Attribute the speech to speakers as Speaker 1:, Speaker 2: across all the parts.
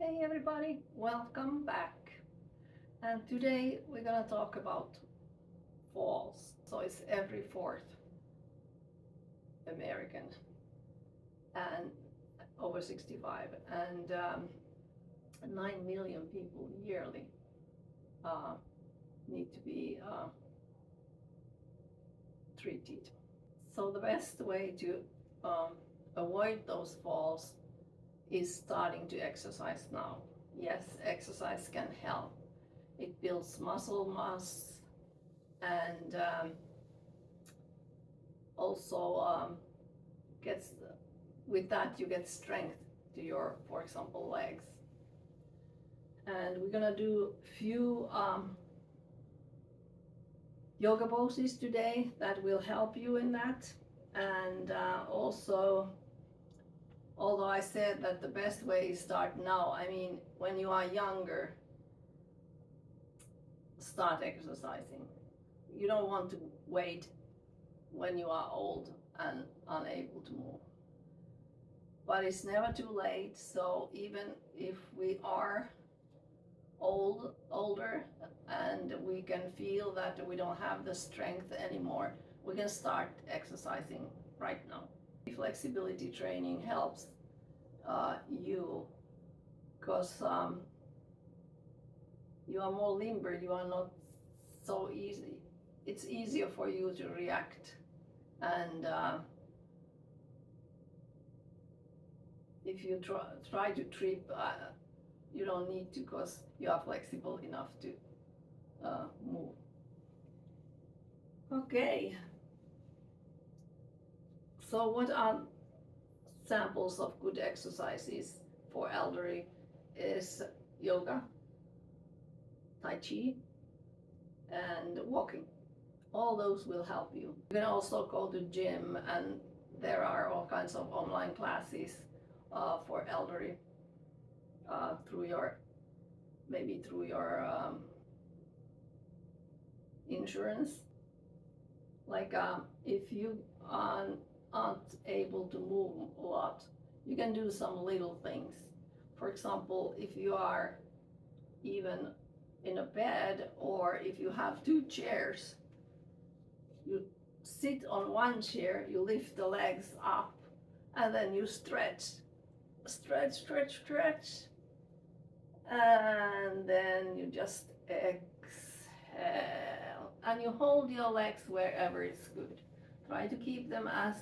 Speaker 1: Hey everybody, welcome back. And today we're gonna talk about falls. So it's every fourth American and over 65, and 9 million people yearly uh, need to be treated. So the best way to um, avoid those falls is starting to exercise now. Yes, exercise can help. It builds muscle mass and also gets, with that you get strength to your, for example, legs. And we're gonna do few yoga poses today that will help you in that. And also, although I said that the best way is start now, I mean, when you are younger, start exercising. You don't want to wait when you are old and unable to move. But it's never too late, so even if we are older and we can feel that we don't have the strength anymore, we can start exercising right now. Flexibility training helps you because you are more limber, you are not so easy. It's easier for you to react, and if you try to trip, you don't need to because you are flexible enough to move. Okay, so what are samples of good exercises for elderly? Is yoga, Tai Chi, and walking. All those will help you. You can also go to gym, and there are all kinds of online classes for elderly through your insurance. Like if you aren't able to move a lot, you can do some little things. For example, if you are even in a bed, or if you have two chairs, you sit on one chair, you lift the legs up, and then you stretch, and then you just exhale, and you hold your legs wherever it's good. Try to keep them as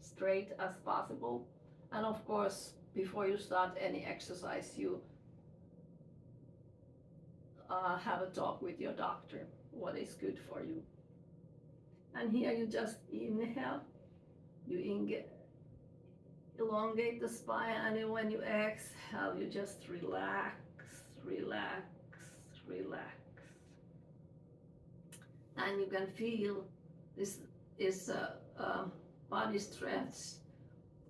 Speaker 1: straight as possible, and of course, before you start any exercise, you have a talk with your doctor what is good for you. And here you just inhale, you elongate the spine, and then when you exhale, you just relax. And you can feel this is a body stretch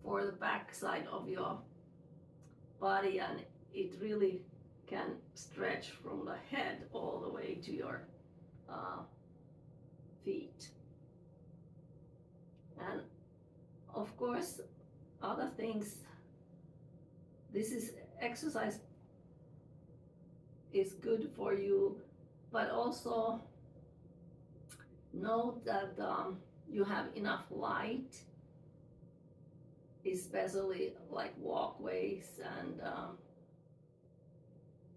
Speaker 1: for the back side of your body, and it really can stretch from the head all the way to your feet. And of course, other things, this is exercise is good for you, but also note that you have enough light, especially like walkways, and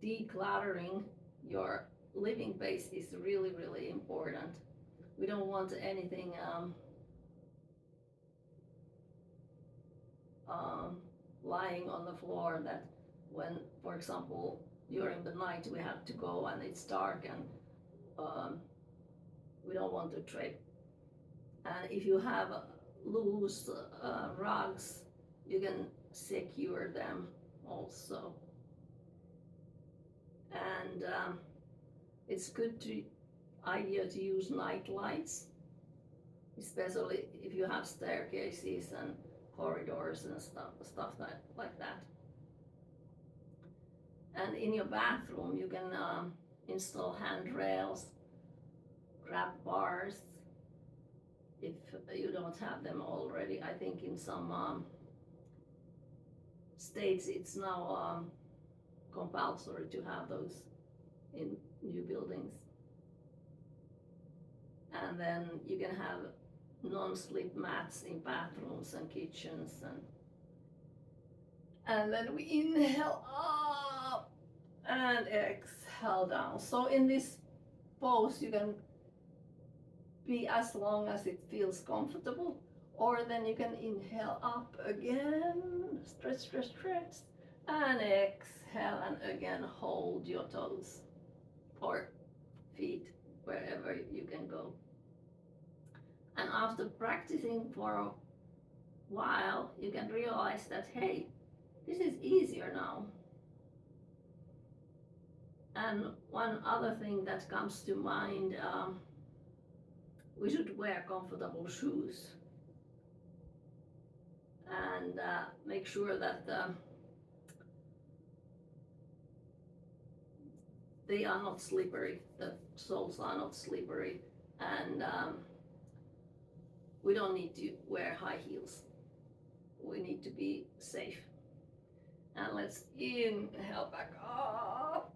Speaker 1: decluttering your living space is really important. We don't want anything lying on the floor that when, for example, during the night we have to go and it's dark, and we don't want to trip. And if you have loose rugs, you can secure them also. And it's good idea to use night lights, especially if you have staircases and corridors and stuff like that. And in your bathroom, you can install handrails, grab bars, if you don't have them already. I think in some states it's now compulsory to have those in new buildings. And then you can have non-slip mats in bathrooms and kitchens, and then we inhale up and exhale down. So in this pose you can be as long as it feels comfortable, or then you can inhale up again, stretch, stretch, stretch, and exhale, and again hold your toes or feet wherever you can go. And after practicing for a while, you can realize that, hey, this is easier now. And one other thing that comes to mind, we should wear comfortable shoes and make sure that they are not slippery, the soles are not slippery, and we don't need to wear high heels. We need to be safe. And let's inhale back up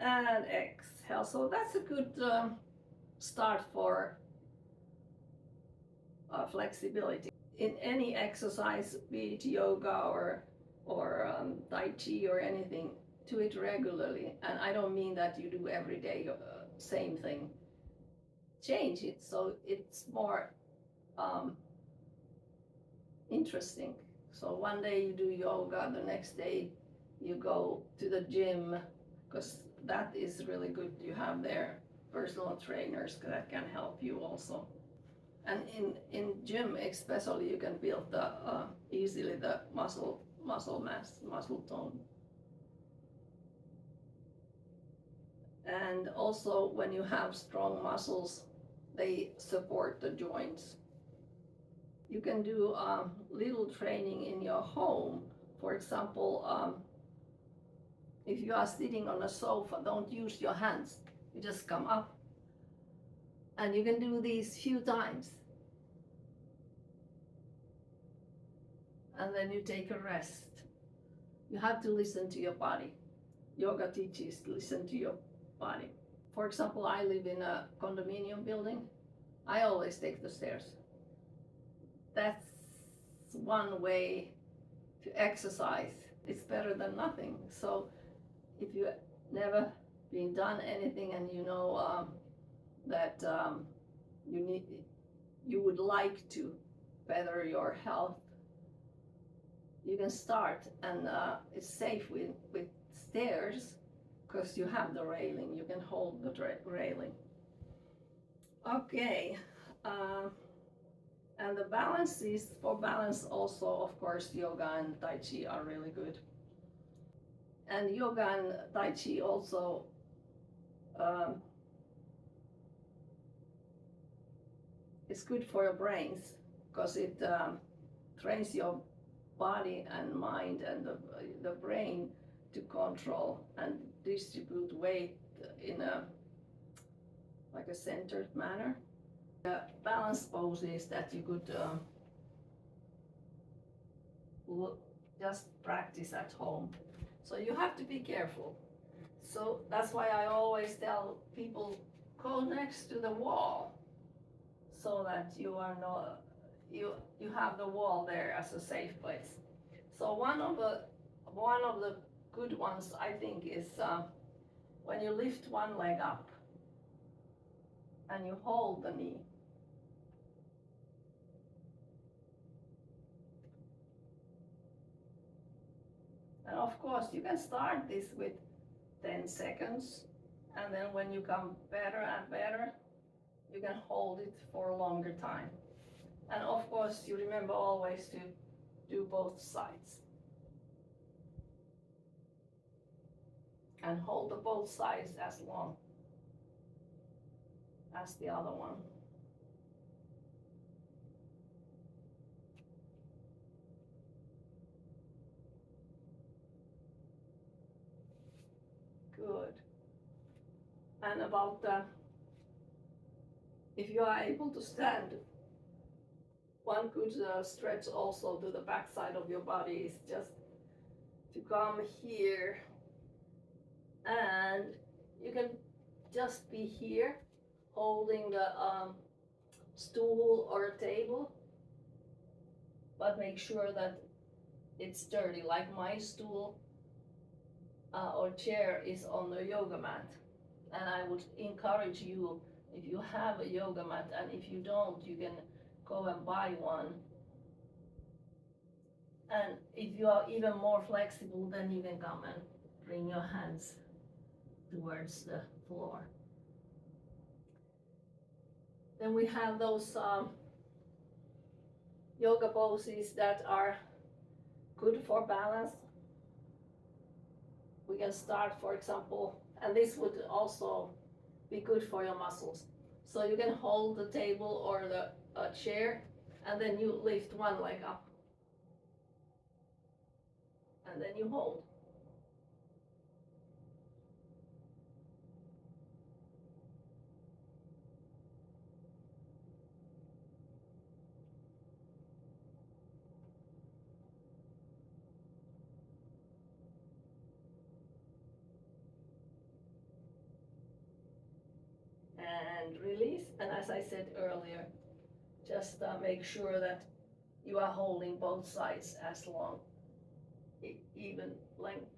Speaker 1: and exhale. So that's a good start for flexibility. In any exercise, be it yoga or Tai Chi or anything, do it regularly. And I don't mean that you do every day same thing. Change it so it's more interesting. So one day you do yoga, the next day you go to the gym, because that is really good. You have there personal trainers that can help you also. And in gym especially, you can build the easily the muscle mass, muscle tone. And also when you have strong muscles, they support the joints. You can do little training in your home. For example, if you are sitting on a sofa, don't use your hands. You just come up. And you can do these few times. And then you take a rest. You have to listen to your body. Yoga teaches listen to your body. For example, I live in a condominium building. I always take the stairs. That's one way to exercise. It's better than nothing. So if you never been done anything and you know that you would like to better your health, you can start. And it's safe with stairs because you have the railing. You can hold the railing. Okay. And the balance is, for balance also, of course, yoga and Tai Chi are really good. And yoga and Tai Chi also it's good for your brains, because it trains your body and mind and the brain to control and distribute weight in a like a centered manner. Balance poses that you could just practice at home. So you have to be careful. So that's why I always tell people, go next to the wall, so that you are not you have the wall there as a safe place. So one of the good ones I think is when you lift one leg up and you hold the knee. And of course, you can start this with 10 seconds, and then when you come better and better, you can hold it for a longer time. And of course, you remember always to do both sides. And hold the both sides as long as the other one. Good. And about if you are able to stand, one good stretch also to the back side of your body is just come here, and you can just be here holding the stool or a table, but make sure that it's sturdy, like my stool or chair is on the yoga mat. And I would encourage you, if you have a yoga mat, and if you don't, you can go and buy one. And if you are even more flexible, then you can come and bring your hands towards the floor. Then we have those yoga poses that are good for balance. We can start, for example, and this would also be good for your muscles. So you can hold the table or the chair, and then you lift one leg up, and then you hold. And release. And as I said earlier, just make sure that you are holding both sides as long, even length.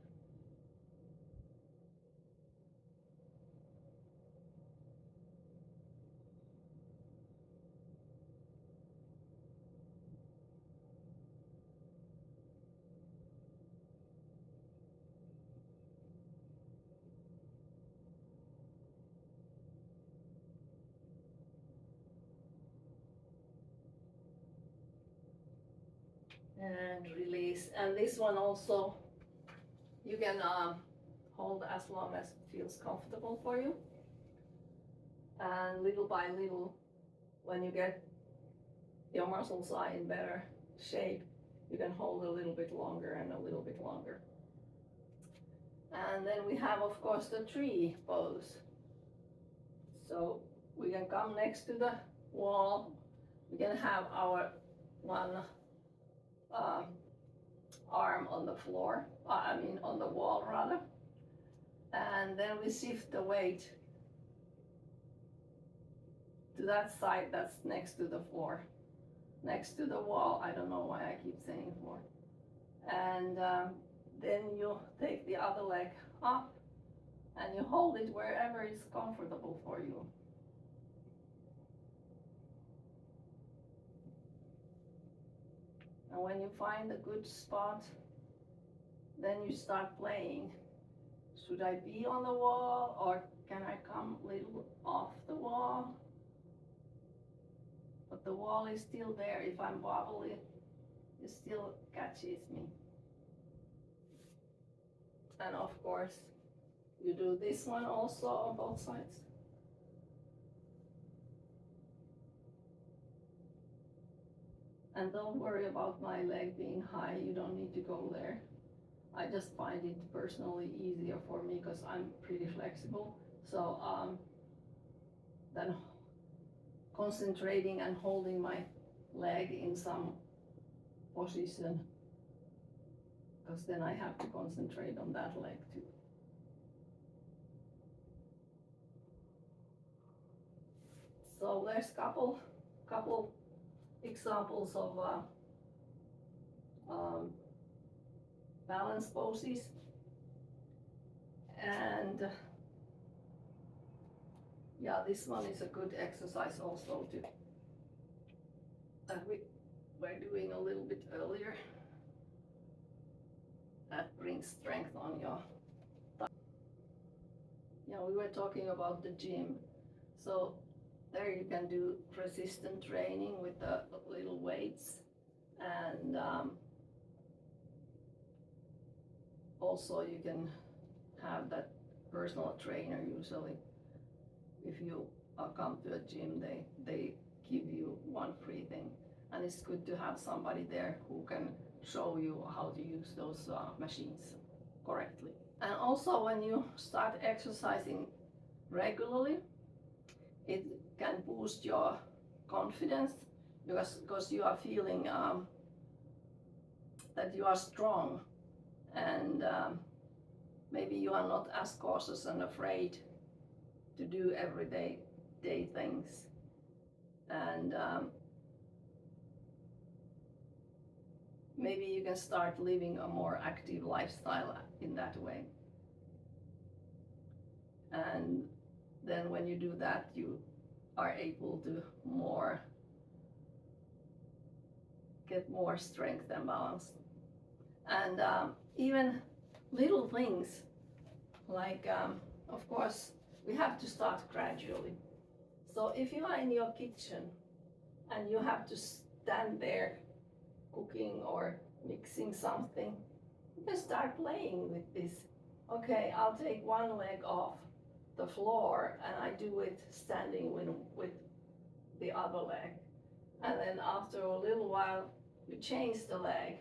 Speaker 1: And release. And this one also, you can hold as long as it feels comfortable for you. And little by little, when you get your muscles are in better shape, you can hold a little bit longer and a little bit longer. And then we have, of course, the tree pose. So we can come next to the wall. We can have our one arm on the floor, on the wall rather. And then we shift the weight to that side that's next to the floor, next to the wall. I don't know why I keep saying floor. And then you take the other leg up and you hold it wherever is comfortable for you. And when you find a good spot, then you start playing. Should I be on the wall, or can I come a little off the wall? But the wall is still there. If I'm wobbly, it still catches me. And of course, you do this one also on both sides. And don't worry about my leg being high, you don't need to go there. I just find it personally easier for me because I'm pretty flexible. So then concentrating and holding my leg in some position, because then I have to concentrate on that leg too. So there's couple examples of balance poses, and yeah, this one is a good exercise also too, that we were doing a little bit earlier. That brings strength on your thigh. Yeah, we were talking about the gym, so there you can do resistance training with the little weights, and also you can have that personal trainer. Usually if you come to a gym, they give you one free thing, and it's good to have somebody there who can show you how to use those machines correctly. And also when you start exercising regularly, it can boost your confidence, because you are feeling that you are strong, and maybe you are not as cautious and afraid to do everyday things, and maybe you can start living a more active lifestyle in that way. And then when you do that, you are able to get more strength and balance. And even little things like, of course, we have to start gradually. So if you are in your kitchen and you have to stand there cooking or mixing something, you can start playing with this. Okay, I'll take one leg off the floor and I do it standing with the other leg. And then after a little while, you change the leg.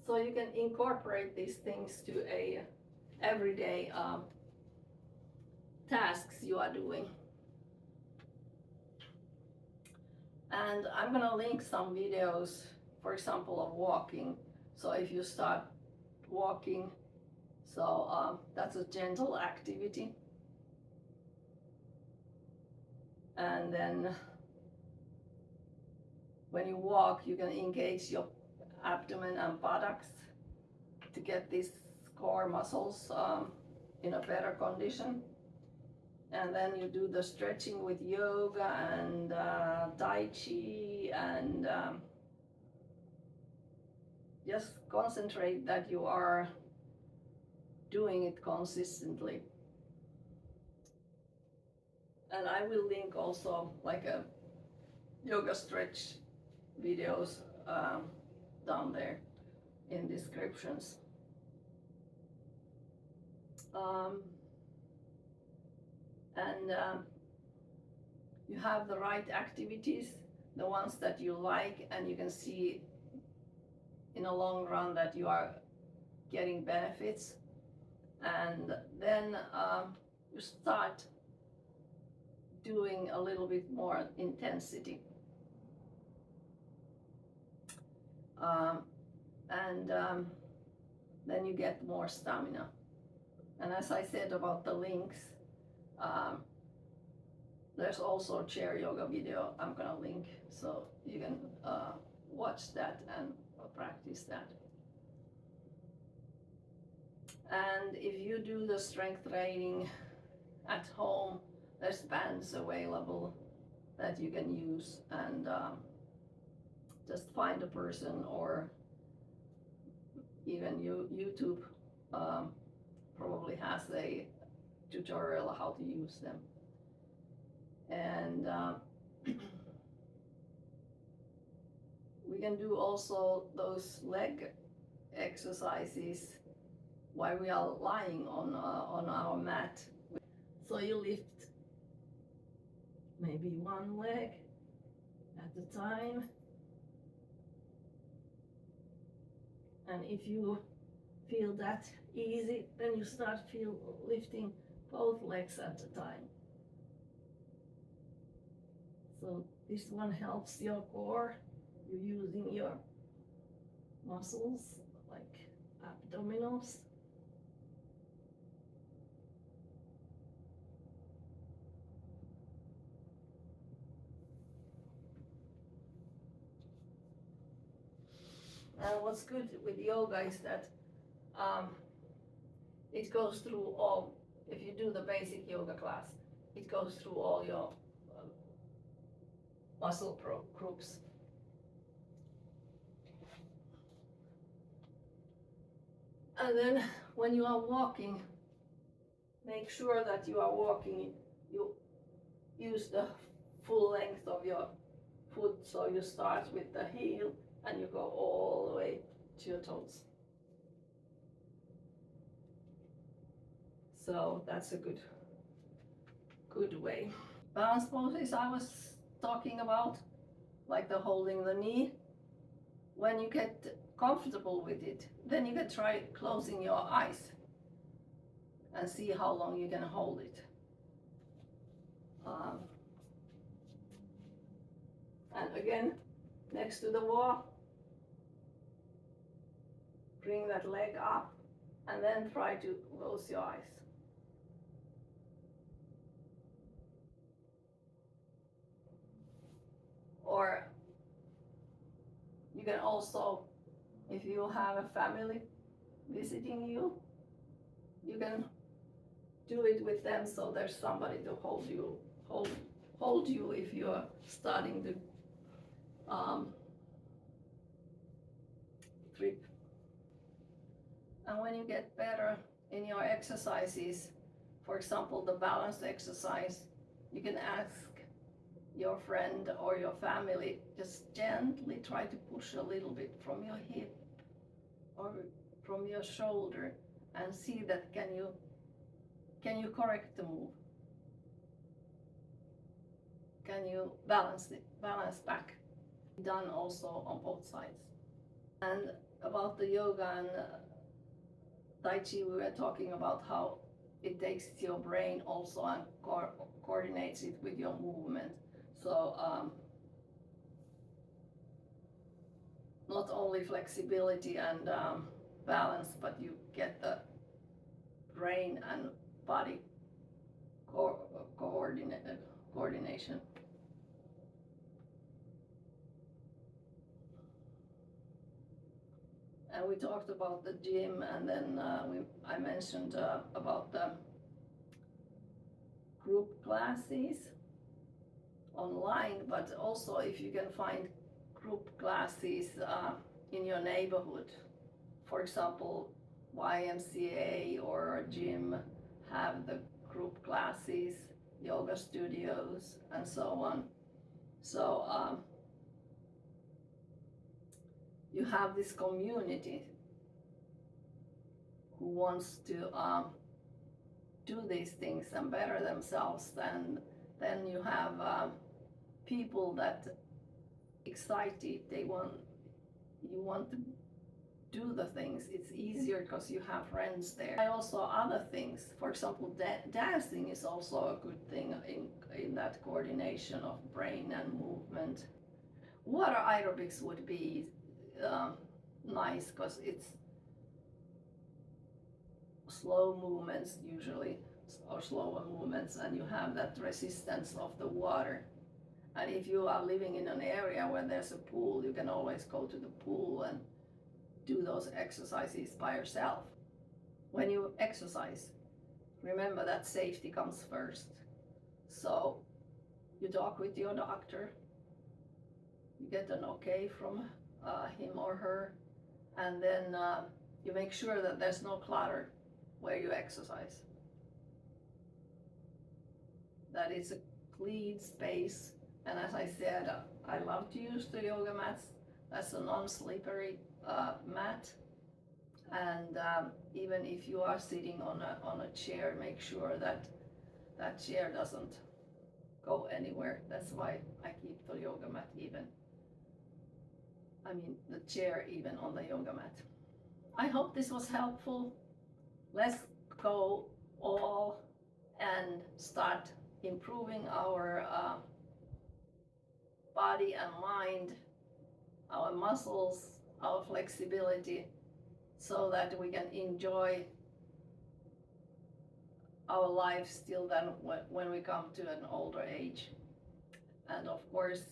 Speaker 1: So you can incorporate these things to a everyday tasks you are doing. And I'm gonna link some videos, for example, of walking. So if you start walking, so that's a gentle activity. And then when you walk, you can engage your abdomen and buttocks to get these core muscles in a better condition. And then you do the stretching with yoga and Tai Chi, and just concentrate that you are doing it consistently. And I will link also like a yoga stretch videos down there in descriptions. You have the right activities, the ones that you like, and you can see in a long run that you are getting benefits. And then you start doing a little bit more intensity. Then you get more stamina. And as I said about the links, there's also a chair yoga video I'm gonna link, so you can watch that and practice that. And if you do the strength training at home, there's bands available that you can use, and just find a person, or even YouTube probably has a tutorial how to use them. And we can do also those leg exercises while we are lying on our mat. So you lift maybe one leg at a time, and if you feel that easy, then you start lifting both legs at a time. So this one helps your core. You're using your muscles like abdominals. And what's good with yoga is that it goes through all, if you do the basic yoga class, it goes through all your muscle groups. And then when you are walking, make sure that you are walking, you use the full length of your foot, so you start with the heel and you go all the way to your toes. So that's a good way. Balance poses I was talking about, like the holding the knee. When you get comfortable with it, then you can try closing your eyes and see how long you can hold it. And again, next to the wall, bring that leg up, and then try to close your eyes. Or you can also, if you have a family visiting you, you can do it with them, so there's somebody to hold you if you're starting to trip. And when you get better in your exercises, for example, the balance exercise, you can ask your friend or your family, just gently try to push a little bit from your hip or from your shoulder, and see that can you correct the move? Can you balance back? Done also on both sides. And about the yoga and Tai Chi, we were talking about how it takes your brain also and coordinates it with your movement. So not only flexibility and balance, but you get the brain and body coordination. And we talked about the gym, and then I mentioned about the group classes online, but also if you can find group classes in your neighborhood. For example, YMCA or a gym have the group classes, yoga studios, and so on. So you have this community who wants to do these things and better themselves, then you have people that excited, you want to do the things. It's easier because you have friends there. Also other things, for example, dancing is also a good thing in that coordination of brain and movement. Water aerobics would be nice because it's slow movements usually, or slower movements, and you have that resistance of the water. And if you are living in an area where there's a pool, you can always go to the pool and do those exercises by yourself. When you exercise, remember that safety comes first. So you talk with your doctor, you get an okay from him or her, and then you make sure that there's no clutter where you exercise. That it's a clean space. And as I said, I love to use the yoga mats. That's a non-slippery mat. And even if you are sitting on a chair, make sure that that chair doesn't go anywhere. That's why I keep the yoga mat the chair even on the yoga mat. I hope this was helpful. Let's go all and start improving our body and mind, our muscles, our flexibility, so that we can enjoy our life still then when we come to an older age. And of course,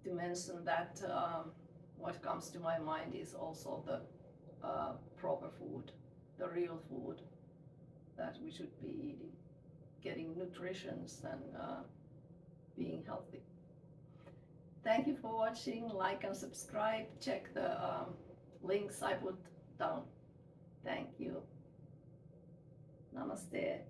Speaker 1: to mention that what comes to my mind is also the proper food, the real food that we should be eating, getting nutrition and being healthy. Thank you for watching. Like and subscribe. Check the links I put down. Thank you. Namaste.